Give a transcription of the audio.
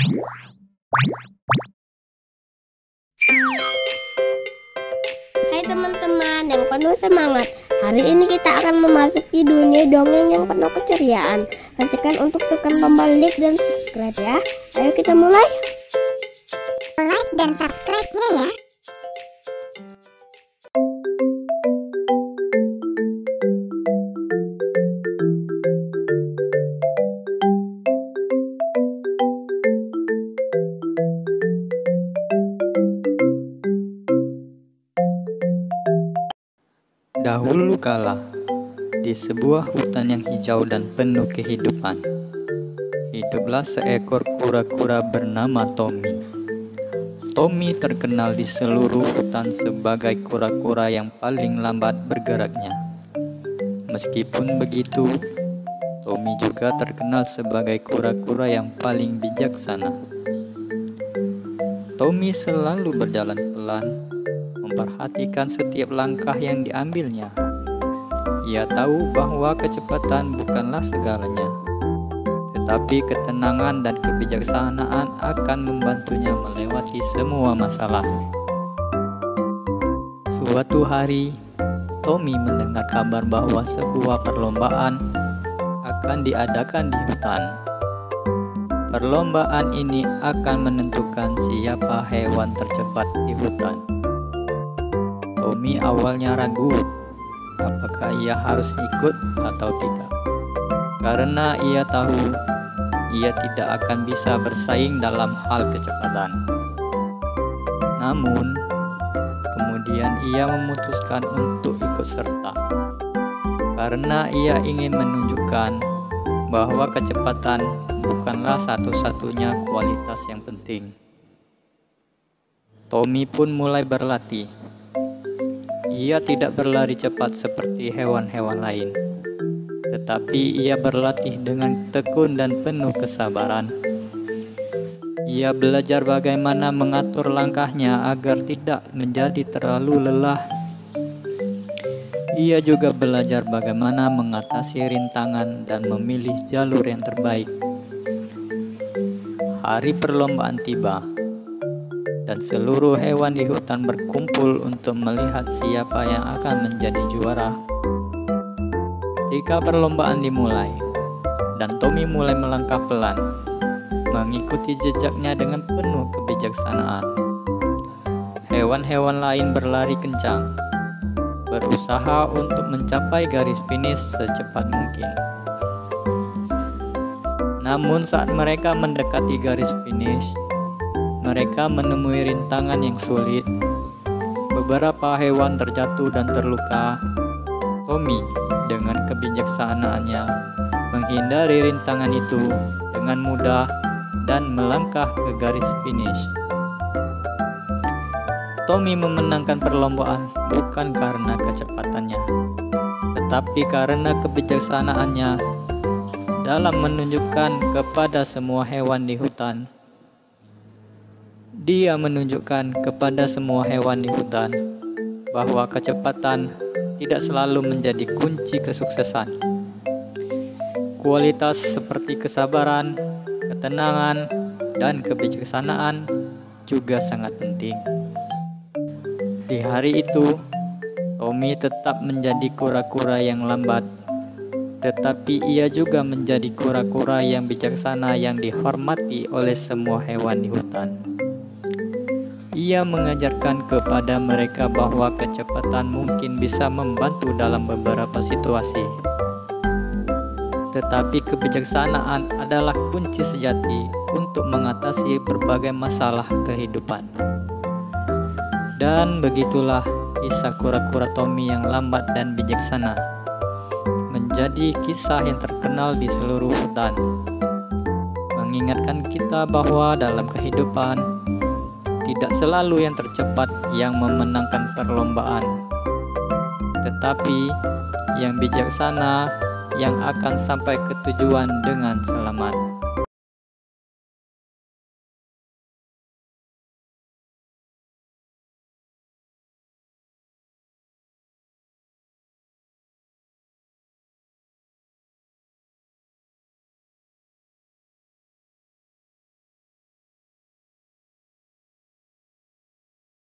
Hai teman-teman yang penuh semangat. Hari ini kita akan memasuki dunia dongeng yang penuh keceriaan. Pastikan untuk tekan tombol like dan subscribe ya. Ayo kita mulai. Like dan subscribe-nya ya. Dahulu kala, di sebuah hutan yang hijau dan penuh kehidupan, hiduplah seekor kura-kura bernama Tommy. Tommy terkenal di seluruh hutan sebagai kura-kura yang paling lambat bergeraknya. Meskipun begitu, Tommy juga terkenal sebagai kura-kura yang paling bijaksana. Tommy selalu berjalan pelan, memperhatikan setiap langkah yang diambilnya. Ia tahu bahwa kecepatan bukanlah segalanya, tetapi ketenangan dan kebijaksanaan akan membantunya melewati semua masalah. Suatu hari, Tommy mendengar kabar bahwa sebuah perlombaan akan diadakan di hutan. Perlombaan ini akan menentukan siapa hewan tercepat di hutan. Tommy awalnya ragu apakah ia harus ikut atau tidak, karena ia tahu ia tidak akan bisa bersaing dalam hal kecepatan. Namun, kemudian ia memutuskan untuk ikut serta, karena ia ingin menunjukkan bahwa kecepatan bukanlah satu-satunya kualitas yang penting. Tommy pun mulai berlatih. Ia tidak berlari cepat seperti hewan-hewan lain, tetapi ia berlatih dengan tekun dan penuh kesabaran. Ia belajar bagaimana mengatur langkahnya agar tidak menjadi terlalu lelah. Ia juga belajar bagaimana mengatasi rintangan dan memilih jalur yang terbaik. Hari perlombaan tiba, dan seluruh hewan di hutan berkumpul untuk melihat siapa yang akan menjadi juara. Ketika perlombaan dimulai, dan Tommy mulai melangkah pelan, mengikuti jejaknya dengan penuh kebijaksanaan. Hewan-hewan lain berlari kencang, berusaha untuk mencapai garis finish secepat mungkin. Namun saat mereka mendekati garis finish, mereka menemui rintangan yang sulit. Beberapa hewan terjatuh dan terluka. Tommy dengan kebijaksanaannya menghindari rintangan itu dengan mudah dan melangkah ke garis finish. Tommy memenangkan perlombaan bukan karena kecepatannya, tetapi karena kebijaksanaannya dalam menunjukkan kepada semua hewan di hutan. Dia menunjukkan kepada semua hewan di hutan bahwa kecepatan tidak selalu menjadi kunci kesuksesan. Kualitas seperti kesabaran, ketenangan, dan kebijaksanaan juga sangat penting. Di hari itu, Tommy tetap menjadi kura-kura yang lambat, tetapi ia juga menjadi kura-kura yang bijaksana yang dihormati oleh semua hewan di hutan. Ia mengajarkan kepada mereka bahwa kecepatan mungkin bisa membantu dalam beberapa situasi, tetapi kebijaksanaan adalah kunci sejati untuk mengatasi berbagai masalah kehidupan. Dan begitulah kisah kura-kura Tommy yang lambat dan bijaksana menjadi kisah yang terkenal di seluruh hutan, mengingatkan kita bahwa dalam kehidupan tidak selalu yang tercepat yang memenangkan perlombaan, tetapi yang bijaksana yang akan sampai ke tujuan dengan selamat.